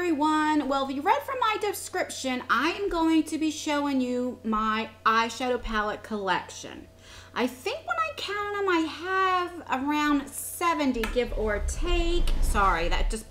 everyone. Well, if you read from my description, I am going to be showing you my eyeshadow palette collection. I think when I count them, I have around 70, give or take. Sorry, that's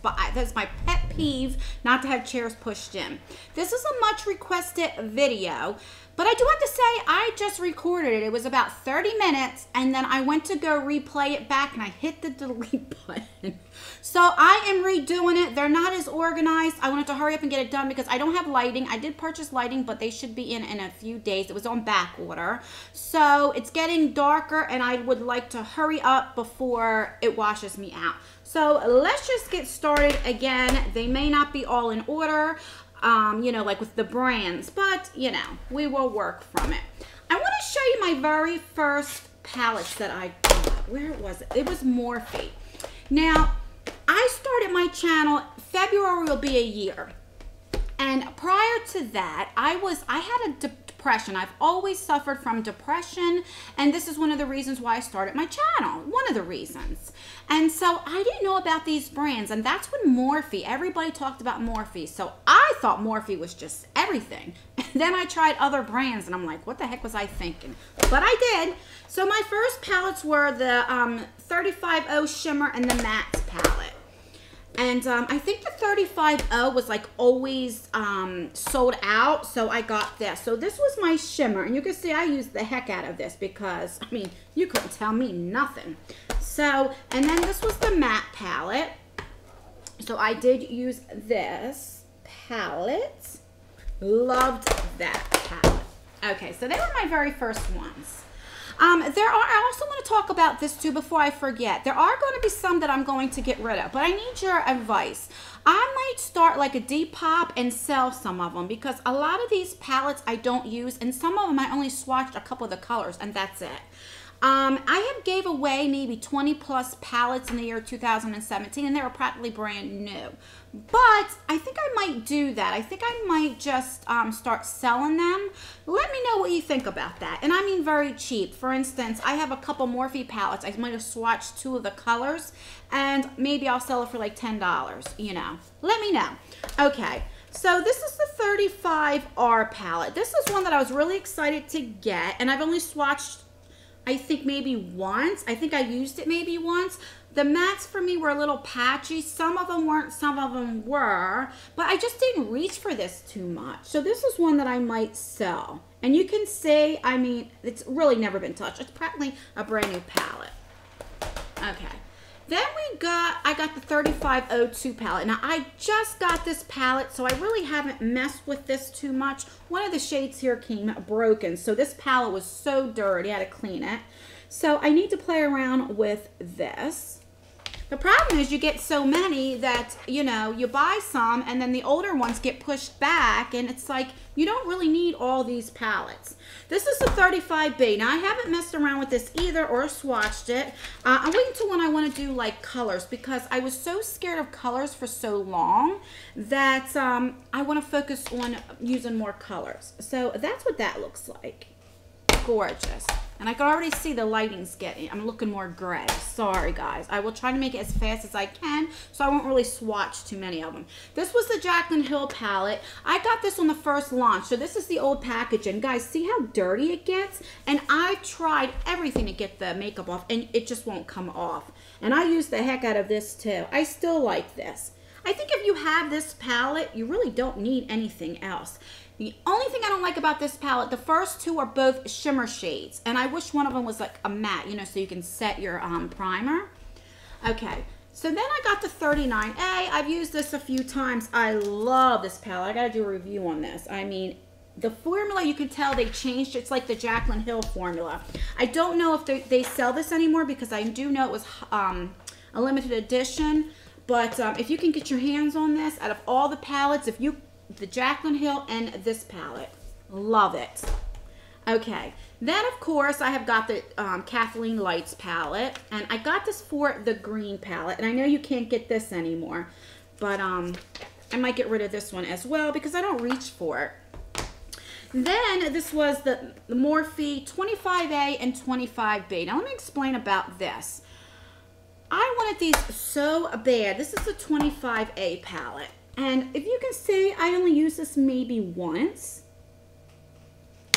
my pet peeve, not to have chairs pushed in. This is a much requested video, but I do have to say, I just recorded it. It was about 30 minutes, and then I went to go replay it back, and I hit the delete button. So I am redoing it. They're not as organized. I wanted to hurry up and get it done because I don't have lighting. I did purchase lighting, but they should be in a few days. It was on back order. So it's getting darker, and I would like to hurry up before it washes me out. So let's just get started. Again, they may not be all in order, you know, like with the brands, but, you know, we will work from it. I want to show you my very first palettes that I got. Where was it? It was Morphe. Now, I started my channel, February will be a year. And prior to that, I had a depression. I've always suffered from depression, and this is one of the reasons why I started my channel. One of the reasons. And so I didn't know about these brands, and that's when Morphe, everybody talked about Morphe. So I thought Morphe was just everything. And then I tried other brands, and I'm like, what the heck was I thinking? But I did. So my first palettes were the 35O Shimmer and the Matte palette. And I think the 35O was like always sold out, so I got this. So this was my shimmer, and you can see I used the heck out of this because, I mean, you couldn't tell me nothing. So, and then this was the matte palette. So I did use this palette. Loved that palette. Okay, so they were my very first ones. I also want to talk about this too before I forget. There are going to be some that I'm going to get rid of, but I need your advice. I might start like a Depop and sell some of them because a lot of these palettes I don't use, and some of them I only swatched a couple of the colors, and that's it. I have gave away maybe 20 plus palettes in the year 2017, and they were practically brand new. But I think I might do that. I think I might just start selling them. Let me know what you think about that. And I mean very cheap. For instance, I have a couple Morphe palettes. I might have swatched 2 of the colors, and maybe I'll sell it for like $10, you know. Let me know. Okay. So this is the 35R palette. This is one that I was really excited to get, and I've only swatched, I think, maybe once. I think I used it maybe once. The mattes for me were a little patchy. Some of them weren't, some of them were. But I just didn't reach for this too much. So this is one that I might sell. And you can see, I mean, it's really never been touched. It's practically a brand new palette. Okay. Then I got the 3502 palette. Now, I just got this palette, so I really haven't messed with this too much. One of the shades here came broken, so this palette was so dirty, I had to clean it. So I need to play around with this. The problem is you get so many that, you know, you buy some and then the older ones get pushed back, and it's like you don't really need all these palettes. This is the 35B. Now, I haven't messed around with this either or swatched it. I'm waiting until when I want to do like colors because I was so scared of colors for so long that I want to focus on using more colors. So that's what that looks like. Gorgeous. And I can already see the lighting's getting, I'm looking more gray. Sorry, guys. I will try to make it as fast as I can, so I won't really swatch too many of them. This was the Jaclyn Hill palette. I got this on the first launch, so this is the old packaging. Guys, see how dirty it gets? And I've tried everything to get the makeup off, and it just won't come off. And I used the heck out of this, too. I still like this. I think if you have this palette, you really don't need anything else. The only thing I don't like about this palette, the first 2 are both shimmer shades. And I wish one of them was like a matte, you know, so you can set your primer. Okay, so then I got the 39A. I've used this a few times. I love this palette. I got to do a review on this. I mean, the formula, you can tell they changed. It's like the Jaclyn Hill formula. I don't know if they sell this anymore because I do know it was a limited edition. But if you can get your hands on this, out of all the palettes, the Jaclyn Hill and this palette, love it. Okay, then of course I have got the Kathleen Lights palette, and I got this for the green palette, and I know you can't get this anymore, but I might get rid of this one as well because I don't reach for it. Then this was the Morphe 25A and 25B. Now let me explain about this. I wanted these so bad. This is the 25A palette. And if you can see, I only used this maybe once.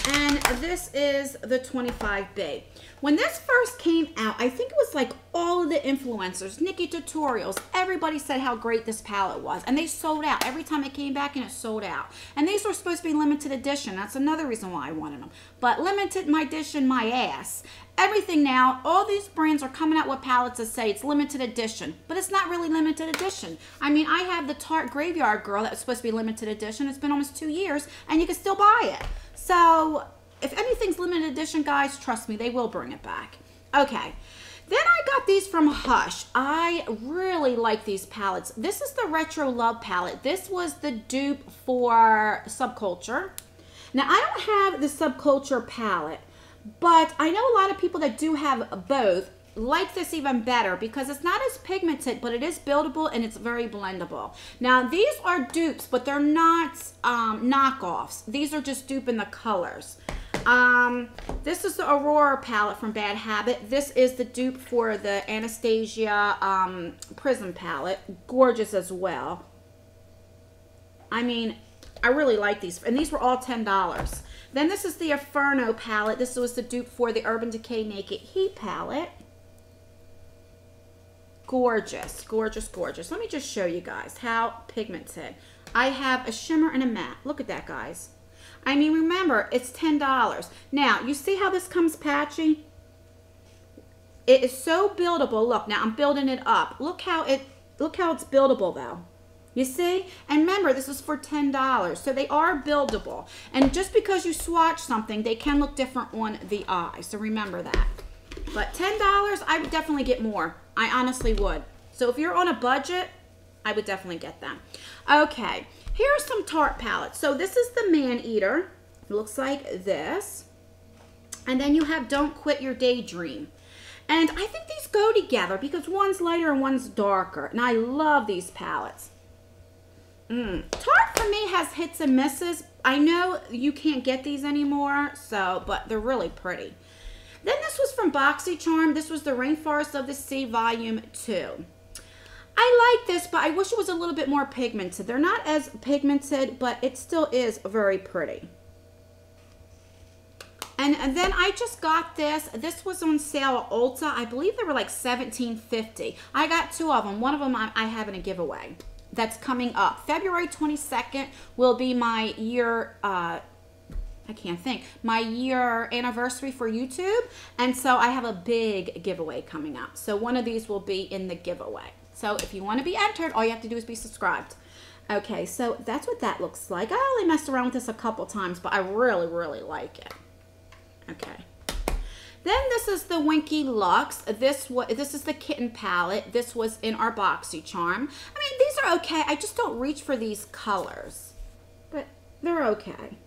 And this is the 25B. When this first came out, I think it was like all of the influencers, Nikki Tutorials, everybody said how great this palette was. And they sold out. Every time it came back and it sold out. And these were supposed to be limited edition. That's another reason why I wanted them. But limited edition, my ass. Everything now, all these brands are coming out with palettes that say it's limited edition. But it's not really limited edition. I mean, I have the Tarte Graveyard Girl that was supposed to be limited edition. It's been almost 2 years and you can still buy it. So if anything's limited edition, guys, trust me, they will bring it back. Okay. Then I got these from Hush. I really like these palettes. This is the Retro Love palette. This was the dupe for Subculture. Now, I don't have the Subculture palette, but I know a lot of people that do have both like this even better because it's not as pigmented, but it is buildable and it's very blendable. Now, these are dupes, but they're not knockoffs. These are just dupe in the colors. This is the Aurora palette from Bad Habit. This is the dupe for the Anastasia Prism palette. Gorgeous as well. I mean, I really like these. And these were all $10. Then this is the Inferno palette. This was the dupe for the Urban Decay Naked Heat palette. Gorgeous, gorgeous, gorgeous. Let me just show you guys how pigmented. I have a shimmer and a matte. Look at that, guys. I mean, remember, it's $10. Now, you see how this comes patchy? It is so buildable. Look, now I'm building it up. Look how it's buildable, though. You see? And remember, this is for $10. So they are buildable. And just because you swatch something, they can look different on the eye. So remember that. But $10, I would definitely get more. I honestly would. So if you're on a budget, I would definitely get them. Okay, here are some Tarte palettes. So this is the Man Eater. It looks like this. And then you have Don't Quit Your Daydream. And I think these go together because one's lighter and one's darker. And I love these palettes. Tarte for me has hits and misses. I know you can't get these anymore, but they're really pretty. Then this was from BoxyCharm. This was the Rainforest of the Sea Volume 2. I like this, but I wish it was a little bit more pigmented. They're not as pigmented, but it still is very pretty. And then I just got this. This was on sale at Ulta. I believe they were like $17.50. I got 2 of them. One of them I have in a giveaway. That's coming up. February 22nd will be my year... I can't think, my year anniversary for YouTube. And so I have a big giveaway coming up. So one of these will be in the giveaway. So if you want to be entered, all you have to do is be subscribed. Okay, so that's what that looks like. I only messed around with this a couple times, but I really, really like it. Okay. Then this is the Winky Lux. This is the Kitten palette. This was in our BoxyCharm. I mean, these are okay. I just don't reach for these colors, but they're okay.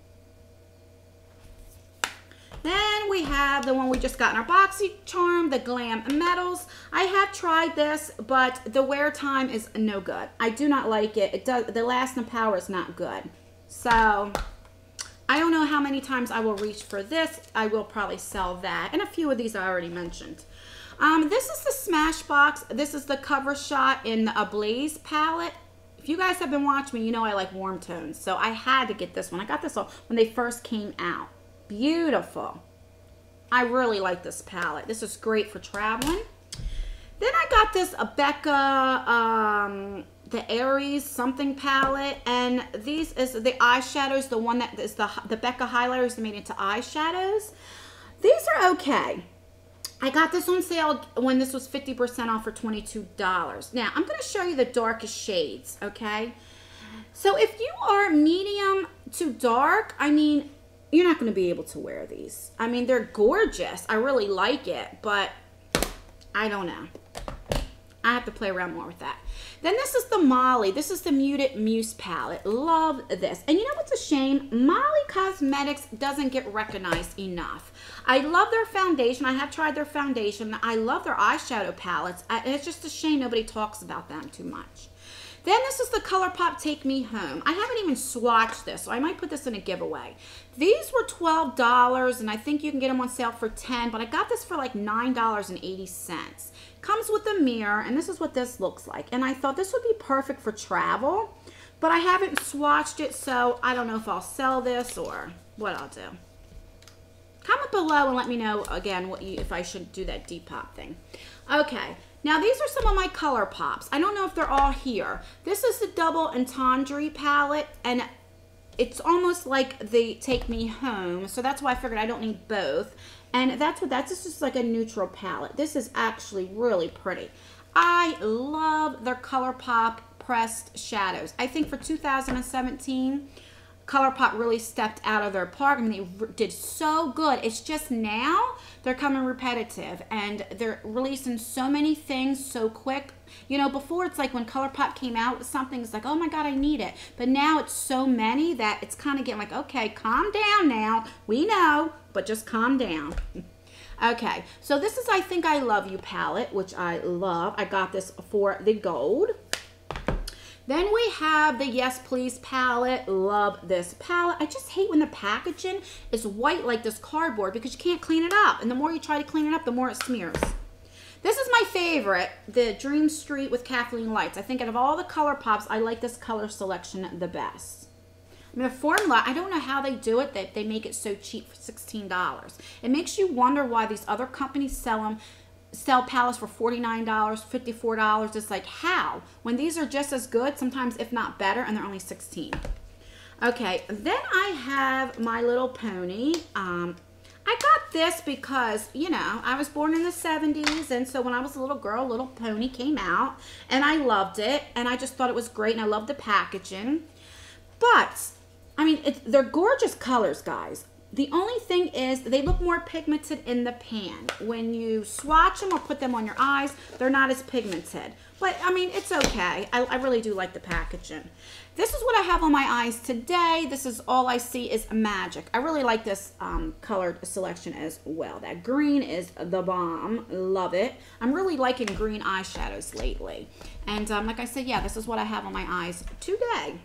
Then we have the one we just got in our BoxyCharm, the Glam Metals. I have tried this, but the wear time is no good. I do not like it. The lasting power is not good. So I don't know how many times I will reach for this. I will probably sell that. And a few of these I already mentioned. This is the Smashbox. This is the Cover Shot in the Ablaze palette. If you guys have been watching me, you know I like warm tones. So I had to get this one. I got this one when they first came out. Beautiful. I really like this palette. This is great for traveling. Then I got this Becca, the Aries something palette. And these is the eyeshadows, the one that is the Becca highlighters made into eyeshadows. These are okay. I got this on sale when this was 50% off for $22. Now, I'm going to show you the darkest shades, okay? So if you are medium to dark, I mean, you're not going to be able to wear these. I mean, they're gorgeous. I really like it, but I don't know. I have to play around more with that. Then this is the Molly. This is the Muted Muse palette. Love this. And you know what's a shame? Molly Cosmetics doesn't get recognized enough. I love their foundation. I have tried their foundation. I love their eyeshadow palettes. It's just a shame nobody talks about them too much. Then this is the ColourPop Take Me Home. I haven't even swatched this, so I might put this in a giveaway. These were $12, and I think you can get them on sale for $10, but I got this for like $9.80. Comes with a mirror, and this is what this looks like. And I thought this would be perfect for travel, but I haven't swatched it, so I don't know if I'll sell this or what I'll do. Comment below and let me know again if I should do that Depop thing. Okay, now these are some of my ColourPops. I don't know if they're all here. This is the Double Entendre palette, and it's almost like the Take Me Home, so that's why I figured I don't need both. And that's just like a neutral palette. This is actually really pretty. I love their ColourPop pressed shadows. I think for 2017, ColourPop really stepped out of their park. I mean, they did so good. It's just now they're coming repetitive and they're releasing so many things so quick. You know, before it's like when ColourPop came out with something, it's like, oh my God, I need it. But now it's so many that it's kind of getting like, okay, calm down now. We know, but just calm down. Okay, so this is I Think I Love You palette, which I love. I got this for the gold. Then we have the Yes Please palette. Love this palette. I just hate when the packaging is white like this cardboard because you can't clean it up. And the more you try to clean it up, the more it smears. This is my favorite, the Dream Street with Kathleen Lights. I think out of all the ColourPops, I like this color selection the best. I mean, the formula, I don't know how they do it, that they make it so cheap for $16. It makes you wonder why these other companies sell palettes for $49, $54. It's like, how? When these are just as good, sometimes if not better, and they're only $16. Okay, then I have My Little Pony. I got this because, you know, I was born in the 70s, and so when I was a little girl, Little Pony came out, and I loved it, and I just thought it was great, and I loved the packaging. But, I mean, they're gorgeous colors, guys. The only thing is they look more pigmented in the pan. When you swatch them or put them on your eyes, they're not as pigmented. But, I mean, it's okay. I really do like the packaging. This is what I have on my eyes today. This is all I see is magic. I really like this colored selection as well. That green is the bomb. Love it. I'm really liking green eyeshadows lately. And like I said, yeah, this is what I have on my eyes today.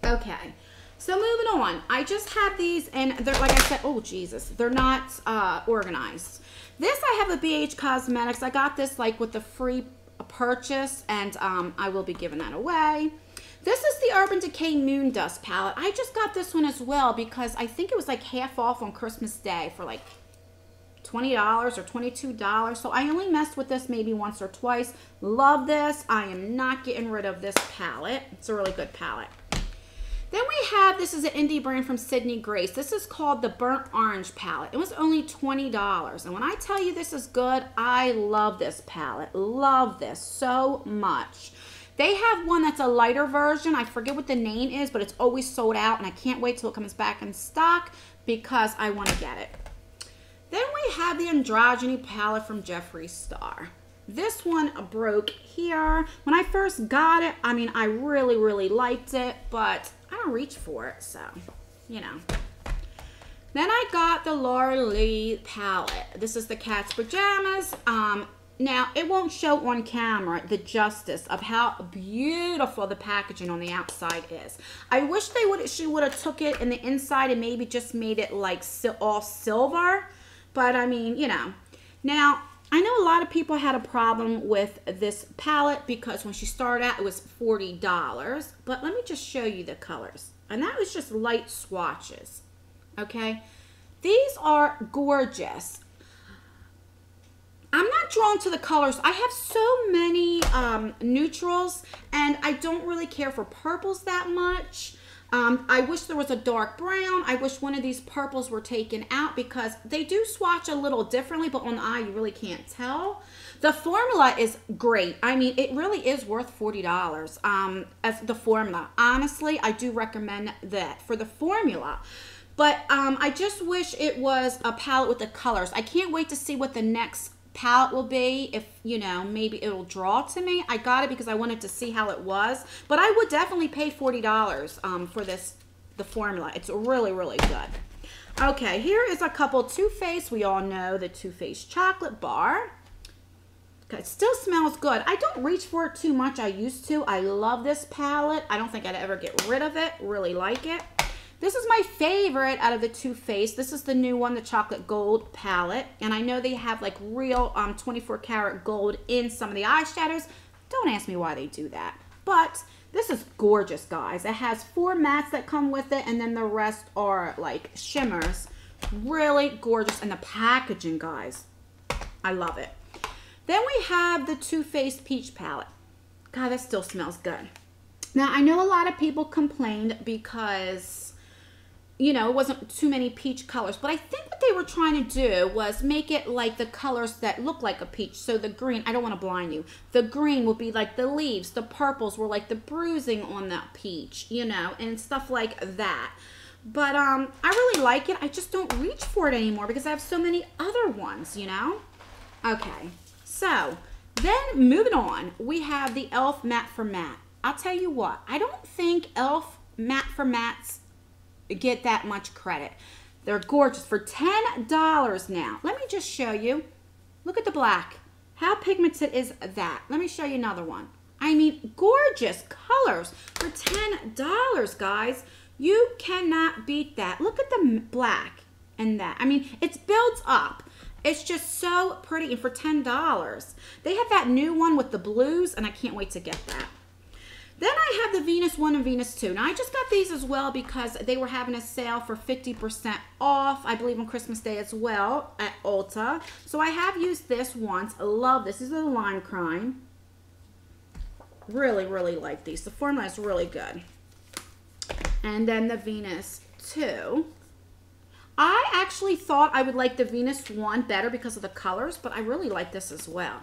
Okay. So moving on, I just have these, and they're, like I said, oh Jesus, they're not organized. This I have a BH Cosmetics. I got this like with the free purchase, and I will be giving that away. This is the Urban Decay Moon Dust palette. I just got this one as well because I think it was like half off on Christmas Day for like $20 or $22. So I only messed with this maybe once or twice. Love this. I am not getting rid of this palette. It's a really good palette. Then we have, this is an indie brand from Sydney Grace. This is called the Burnt Orange palette. It was only $20. And when I tell you this is good, I love this palette. Love this so much. They have one that's a lighter version. I forget what the name is, but it's always sold out. And I can't wait till it comes back in stock because I want to get it. Then we have the Androgyny palette from Jeffree Star. This one broke here. When I first got it, I mean, I really, really liked it, but I don't reach for it, so, you know. Then I got the Laura Lee palette. This is the Cat's Pajamas. Now, it won't show on camera the justice of how beautiful the packaging on the outside is. I wish she would have took it in the inside and maybe just made it like all silver, but I mean, you know. Now, I know a lot of people had a problem with this palette because when she started out, it was $40. But let me just show you the colors. And that was just light swatches. Okay? These are gorgeous. I'm not drawn to the colors. I have so many neutrals, and I don't really care for purples that much. I wish there was a dark brown. I wish one of these purples were taken out because they do swatch a little differently, but on the eye you really can't tell. The formula is great. I mean, it really is worth $40 as the formula. Honestly, I do recommend that for the formula. But I just wish it was a palette with the colors. I can't wait to see what the next palette will be, if, you know, maybe it'll draw to me. I got it because I wanted to see how it was, but I would definitely pay $40 for the formula. It's really, really good. Okay, here is a couple Too Faced. We all know the Too Faced chocolate bar. Okay, it still smells good. I don't reach for it too much. I used to. I love this palette. I don't think I'd ever get rid of it. Really like it. This is my favorite out of the Too Faced. This is the new one, the chocolate gold palette. And I know they have like real 24 karat gold in some of the eyeshadows. Don't ask me why they do that. But This is gorgeous, guys. It has 4 mattes that come with it, and then the rest are like shimmers. Really gorgeous. And the packaging, guys, I love it. Then we have the Too Faced Peach Palette. God, that still smells good. Now, I know a lot of people complained because, you know, it wasn't too many peach colors, but I think what they were trying to do was make it like the colors that look like a peach. So the green, I don't want to blind you, the green will be like the leaves, the purples were like the bruising on that peach, you know, and stuff like that. But I really like it. I just don't reach for it anymore because I have so many other ones, you know. Okay, so then moving on, we have the e.l.f. Matte for Matte. I'll tell you what, I don't think e.l.f. Matte for Mattes get that much credit. They're gorgeous for $10 now. Let me just show you. Look at the black. How pigmented is that? Let me show you another one. I mean, gorgeous colors for $10, guys. You cannot beat that. Look at the black and that. I mean, it builds up. It's just so pretty, and for $10. They have that new one with the blues, and I can't wait to get that. Then I have the Venus 1 and Venus 2. Now, I just got these as well because they were having a sale for 50% off, I believe on Christmas Day as well at Ulta. So I have used this once. I love this. This is the Lime Crime. Really, really like these. The formula is really good. And then the Venus 2. I actually thought I would like the Venus 1 better because of the colors, but I really like this as well.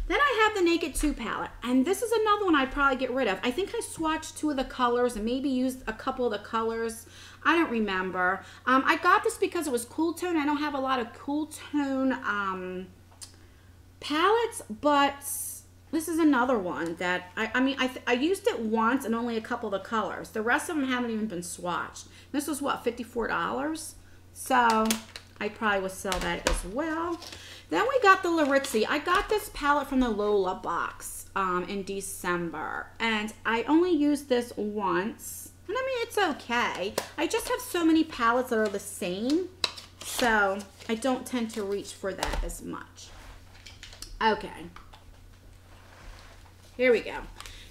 Then I have the Naked 2 palette, and this is another one I'd probably get rid of. I think I swatched 2 of the colors and maybe used a couple of the colors. I don't remember. I got this because it was cool tone. I don't have a lot of cool tone palettes, but this is another one that, I used it once and only a couple of the colors. The rest of them haven't even been swatched. This was what, $54? So I probably would sell that as well. Then we got the Larizzi. I got this palette from the Lola box in December, and I only used this once. And I mean, it's okay. I just have so many palettes that are the same, so I don't tend to reach for that as much. Okay. Here we go.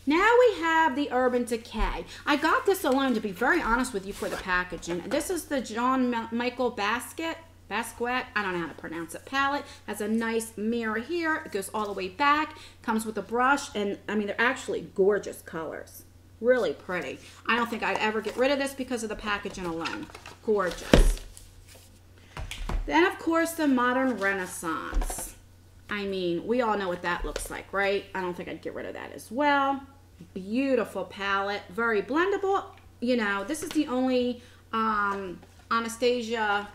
Now we have the Urban Decay. I got this alone, to be very honest with you, for the packaging. This is the John Michael Basquiat, I don't know how to pronounce it, palette. Has a nice mirror here. It goes all the way back. Comes with a brush, and I mean, they're actually gorgeous colors. Really pretty. I don't think I'd ever get rid of this because of the packaging alone. Gorgeous. Then, of course, the Modern Renaissance. I mean, we all know what that looks like, right? I don't think I'd get rid of that as well. Beautiful palette. Very blendable. You know, this is the only Anastasia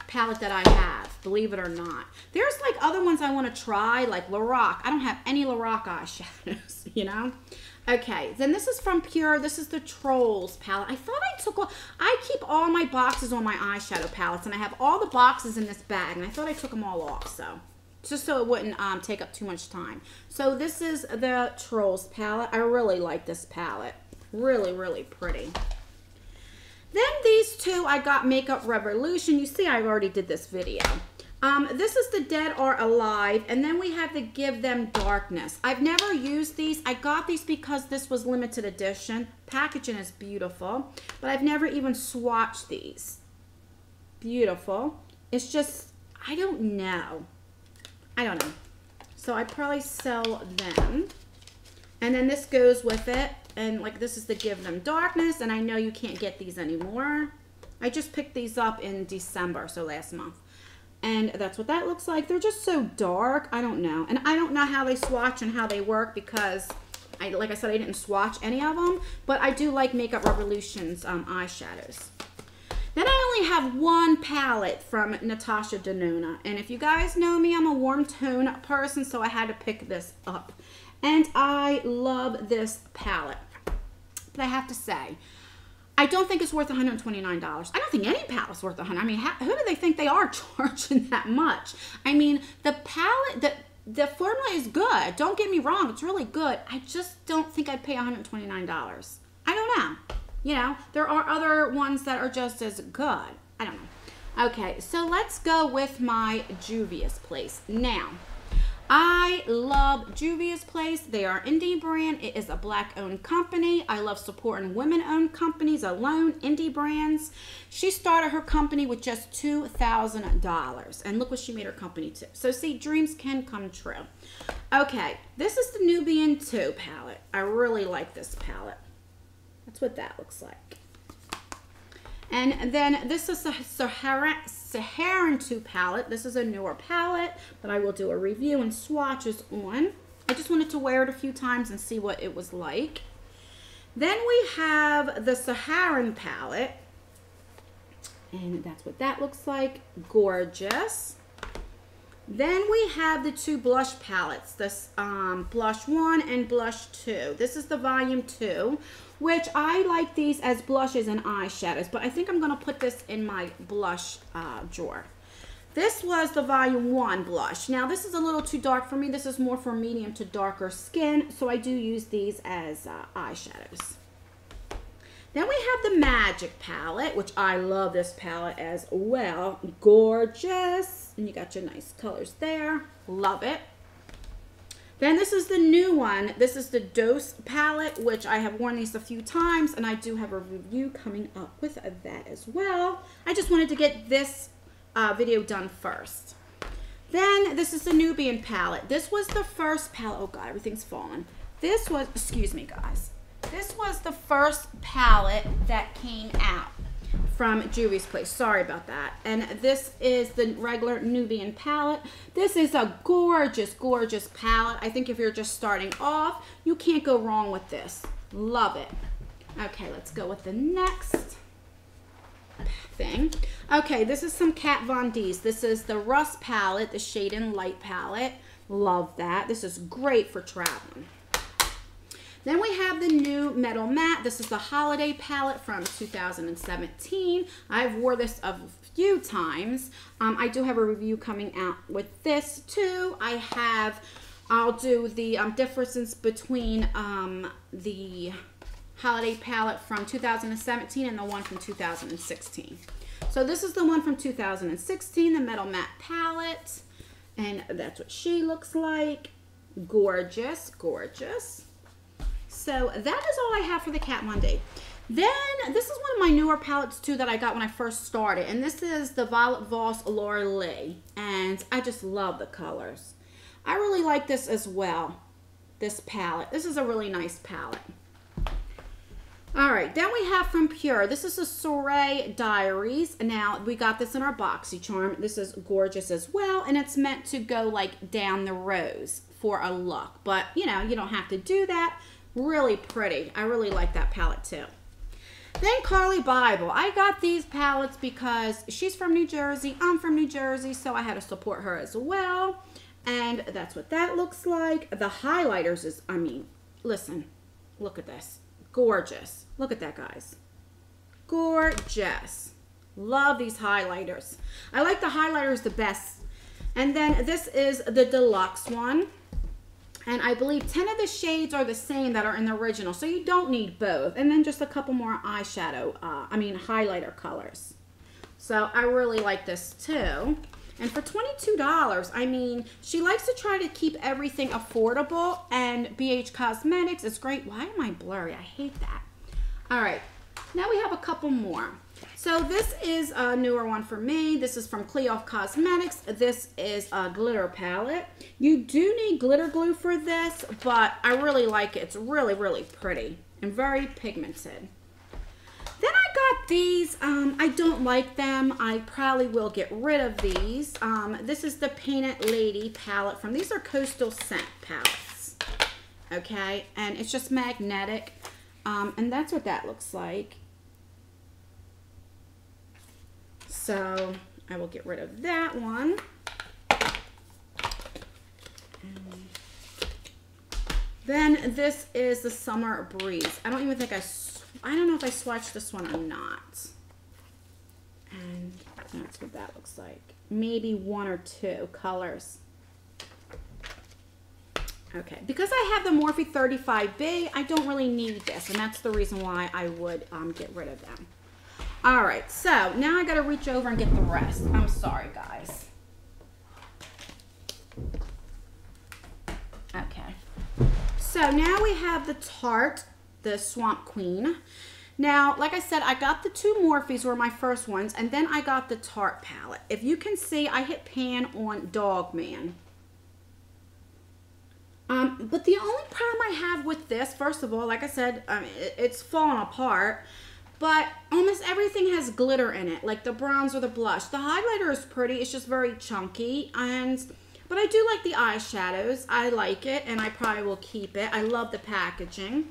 palette that I have, believe it or not. There's like other ones I want to try, like Lorac. I don't have any Lorac eyeshadows, you know? Okay, then this is from Pure. This is the Trolls palette. I thought I took, I keep all my boxes on my eyeshadow palettes, and I have all the boxes in this bag, and I thought I took them all off, so just so it wouldn't take up too much time. So this is the Trolls palette. I really like this palette. Really, really pretty. Then these two, I got Makeup Revolution. You see, I already did this video. This is the Dead or Alive, and then we have the Give Them Darkness. I've never used these. I got these because this was limited edition. Packaging is beautiful, but I've never even swatched these. Beautiful. It's just, I don't know. So I'd probably sell them. And then this goes with it. And like this is the Give Them Darkness, and I know you can't get these anymore. I just picked these up in December, so last month. And that's what that looks like. They're just so dark. I don't know. And I don't know how they swatch and how they work because, like I said, I didn't swatch any of them. But I do like Makeup Revolution's eyeshadows. Then I only have one palette from Natasha Denona. And if you guys know me, I'm a warm tone person, so I had to pick this up. And I love this palette. But I have to say, I don't think it's worth $129. I don't think any palette's worth $100. I mean, who do they think they are charging that much? I mean, the palette, the formula is good. Don't get me wrong. It's really good. I just don't think I'd pay $129. I don't know. You know, there are other ones that are just as good. I don't know. Okay, so let's go with my Juvia's Place. Now, I love Juvia's place. They are an indie brand. It is a black-owned company. I love supporting women-owned companies alone, indie brands. She started her company with just $2,000. And look what she made her company to. So see, dreams can come true. Okay, this is the Nubian 2 palette. I really like this palette. That's what that looks like. And then this is the Saharan 2 palette. This is a newer palette, but I will do a review and swatches on. I just wanted to wear it a few times and see what it was like. Then we have the Saharan palette, and that's what that looks like. Gorgeous. Then we have the 2 blush palettes, this Blush 1 and Blush 2. This is the Volume 2, which I like these as blushes and eyeshadows, but I think I'm going to put this in my blush drawer. This was the Volume 1 blush. Now, this is a little too dark for me. This is more for medium to darker skin, so I do use these as eyeshadows. Then we have the Magic palette, which I love this palette as well. Gorgeous. And you got your nice colors there. Love it. Then this is the new one. This is the Dose palette, which I have worn these a few times, and I do have a review coming up with that as well. I just wanted to get this video done first. Then this is the Nubian palette. This was the first palette. Oh God, everything's falling. This was, excuse me guys. This was the first palette that came out from Juvia's place. Sorry about that. And this is the regular Nubian palette. This is a gorgeous, gorgeous palette. I think if you're just starting off, you can't go wrong with this. Love it. Okay, let's go with the next thing. Okay, this is some Kat Von D's. This is the Rust palette, the Shade and Light palette. Love that. This is great for traveling. Then we have the new Metal Matte. This is the Holiday palette from 2017. I've wore this a few times. I do have a review coming out with this too. I'll do the differences between the Holiday palette from 2017 and the one from 2016. So this is the one from 2016, the Metal Matte palette. And that's what she looks like. Gorgeous, gorgeous. So that is all I have for the Kat Von D. Then this is one of my newer palettes too that I got when I first started. And this is the Violet Voss Laura Lee. And I just love the colors. I really like this as well. This palette. This is a really nice palette. Alright, then we have from Pure. This is the Soiree Diaries. Now, we got this in our BoxyCharm. This is gorgeous as well. And it's meant to go like down the rows for a look. But, you know, you don't have to do that. Really pretty. I really like that palette too. Then Carly Bible. I got these palettes because she's from New Jersey. I'm from New Jersey, so I had to support her as well. And that's what that looks like. The highlighters is, I mean, listen, look at this. Gorgeous. Look at that, guys. Gorgeous. Love these highlighters. I like the highlighters the best. And then this is the deluxe one. And I believe 10 of the shades are the same that are in the original, so you don't need both. And then just a couple more eyeshadow, highlighter colors. So I really like this too. And for $22, I mean, she likes to try to keep everything affordable, and BH Cosmetics is great. Why am I blurry? I hate that. All right, now we have a couple more. So this is a newer one for me. This is from Cleof Cosmetics. This is a glitter palette. You do need glitter glue for this, but I really like it. It's really, really pretty and very pigmented. Then I got these. I don't like them. I probably will get rid of these. This is the Painted Lady palette from, these are Coastal Scent palettes. Okay, and it's just magnetic. And that's what that looks like. So I will get rid of that one. Then this is the Summer Breeze. I don't even think I don't know if I swatched this one or not. And that's what that looks like. Maybe one or two colors. Okay, because I have the Morphe 35B, I don't really need this, and that's the reason why I would get rid of them. All right, so now I got to reach over and get the rest. I'm sorry, guys. So now we have the Tarte, the Swamp Queen. Now, like I said, I got the two Morphes were my first ones, and then I got the Tarte palette. If you can see, I hit pan on Dog Man. But the only problem I have with this, first of all, like I said, it's falling apart, but almost everything has glitter in it, like the bronzer, the blush. The highlighter is pretty, it's just very chunky, but I do like the eyeshadows. I like it, and I probably will keep it. I love the packaging.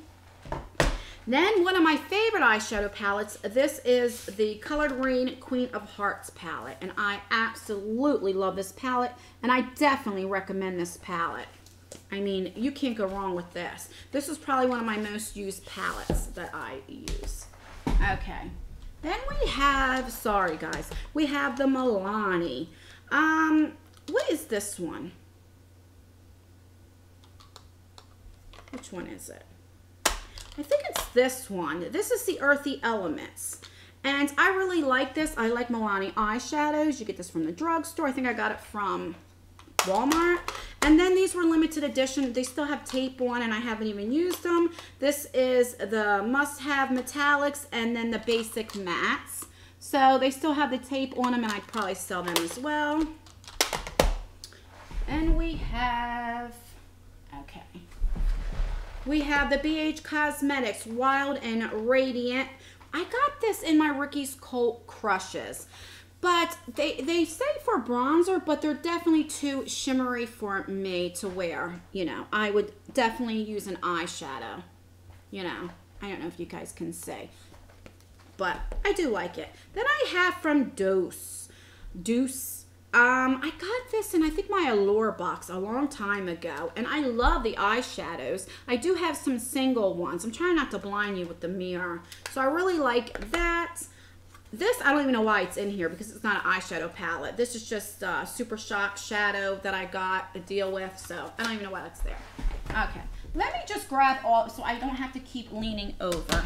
Then one of my favorite eyeshadow palettes, this is the Colored Rain Queen of Hearts palette, and I absolutely love this palette, and I definitely recommend this palette. I mean, you can't go wrong with this. This is probably one of my most used palettes that I use. Okay. Then we have, sorry guys, we have the Milani. What is this one? Which one is it? I think it's this one. This is the Earthy Elements. And I really like this. I like Milani eyeshadows. You get this from the drugstore. I think I got it from Walmart. And then these were limited edition. They still have tape on, and I haven't even used them. This is the must-have metallics and then the basic mattes. So they still have the tape on them, and I'd probably sell them as well. And we have, okay. We have the BH Cosmetics Wild and Radiant. I got this in my Ricky's Cult Crushes. But they say for bronzer, but they're definitely too shimmery for me to wear. You know, I would definitely use an eyeshadow. You know, I don't know if you guys can see. But I do like it. Then I have from Deuce. I got this in, I think, my Allure box a long time ago, and I love the eyeshadows. I do have some single ones. I'm trying not to blind you with the mirror. So I really like that. This, I don't even know why it's in here because it's not an eyeshadow palette. This is just Super Shock Shadow that I got a deal with, so I don't even know why that's there. Okay, let me just grab all so I don't have to keep leaning over.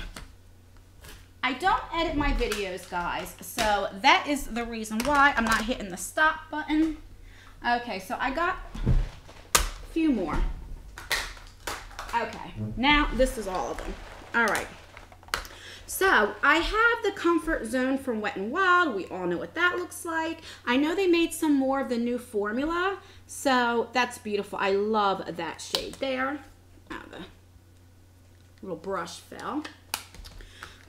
I don't edit my videos, guys, so that is the reason why I'm not hitting the stop button. Okay, so I got a few more. Okay, now this is all of them. All right. So I have the Comfort Zone from Wet n Wild. We all know what that looks like. I know they made some more of the new formula, so that's beautiful. I love that shade there. Oh, the little brush fell.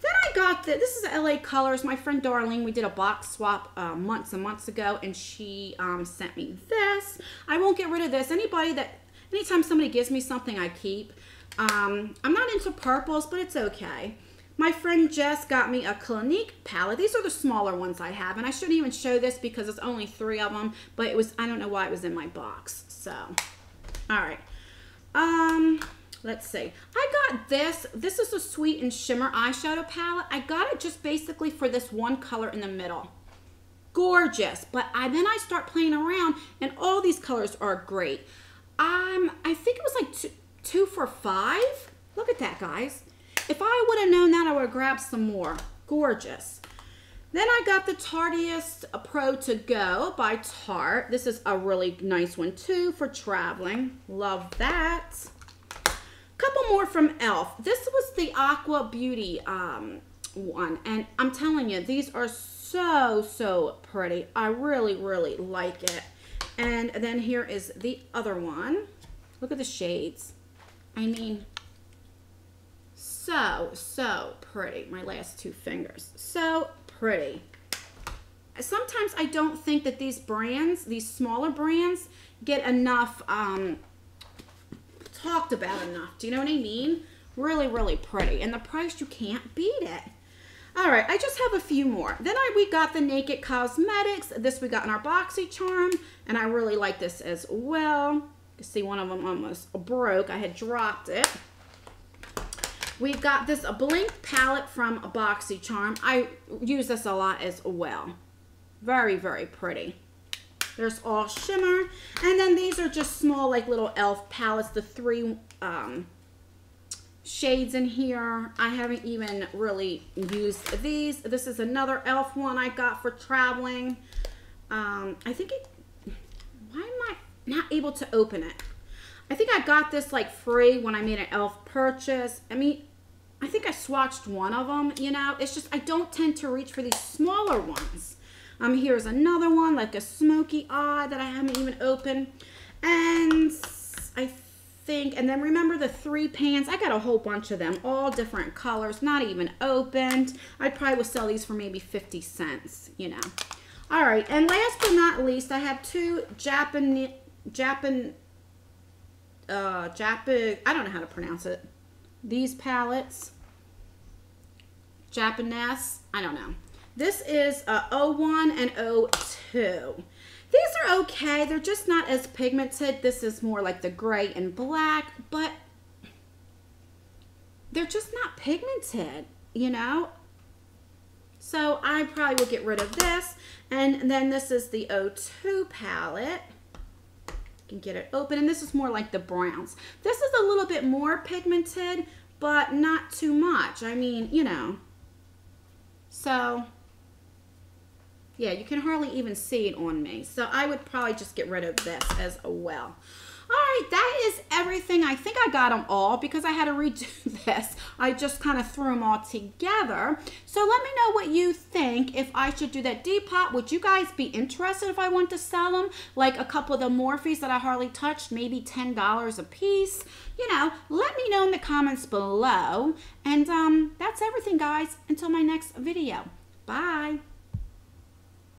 Then I got this is LA Colors. My friend Darlene, we did a box swap months and months ago, and she sent me this. I won't get rid of this. Anytime somebody gives me something, I keep. I'm not into purples, but it's okay. My friend Jess got me a Clinique palette. These are the smaller ones I have, and I shouldn't even show this because it's only 3 of them, but it was, I don't know why it was in my box. So, all right. Let's see. I got this. This is a Sweet and Shimmer eyeshadow palette. I got it just basically for this one color in the middle. Gorgeous. But then I start playing around, and all these colors are great. I think it was like 2 for $5. Look at that, guys. If I would have known that, I would have grabbed some more. Gorgeous. Then I got the Tarteist Pro To Go by Tarte. This is a really nice one, too, for traveling. Love that. Couple more from e.l.f. This was the Aqua Beauty one, and I'm telling you, these are so pretty. I really like it. And then here is the other one. Look at the shades. I mean, so pretty. My last 2 fingers, so pretty. Sometimes I don't think that these brands, these smaller brands, get enough talked about enough. Do you know what I mean? Really pretty, and the price, you can't beat it. All right, I just have a few more. Then we got the Naked Cosmetics. This we got in our BoxyCharm, and I really like this as well. You can see one of them almost broke. I had dropped it. We've got this Blink palette from BoxyCharm. I use this a lot as well. Very pretty. There's all shimmer. And then these are just small, like little e.l.f. palettes. The 3 shades in here. I haven't even really used these. This is another e.l.f. one I got for traveling. I think why am I not able to open it? I think I got this like free when I made an e.l.f. purchase. I mean, I think I swatched one of them, you know. It's just I don't tend to reach for these smaller ones. Here's another one, like a smoky eye that I haven't even opened. And I think, and then remember the 3 pans? I got a whole bunch of them, all different colors, not even opened. I probably will sell these for maybe 50 cents, you know. All right, and last but not least, I have 2 I don't know how to pronounce it. These palettes, Japanese, I don't know. This is 01 and 02. These are okay. They're just not as pigmented. This is more like the gray and black, but they're just not pigmented, you know? So I probably will get rid of this. And then this is the 02 palette. You can get it open. And this is more like the browns. This is a little bit more pigmented, but not too much. I mean, you know. So yeah, you can hardly even see it on me. So I would probably just get rid of this as well. All right, that is everything. I think I got them all because I had to redo this. I just kind of threw them all together. So let me know what you think if I should do that Depop. Would you guys be interested if I want to sell them? Like a couple of the Morphes that I hardly touched, maybe $10 a piece. You know, let me know in the comments below. And that's everything, guys. Until my next video. Bye.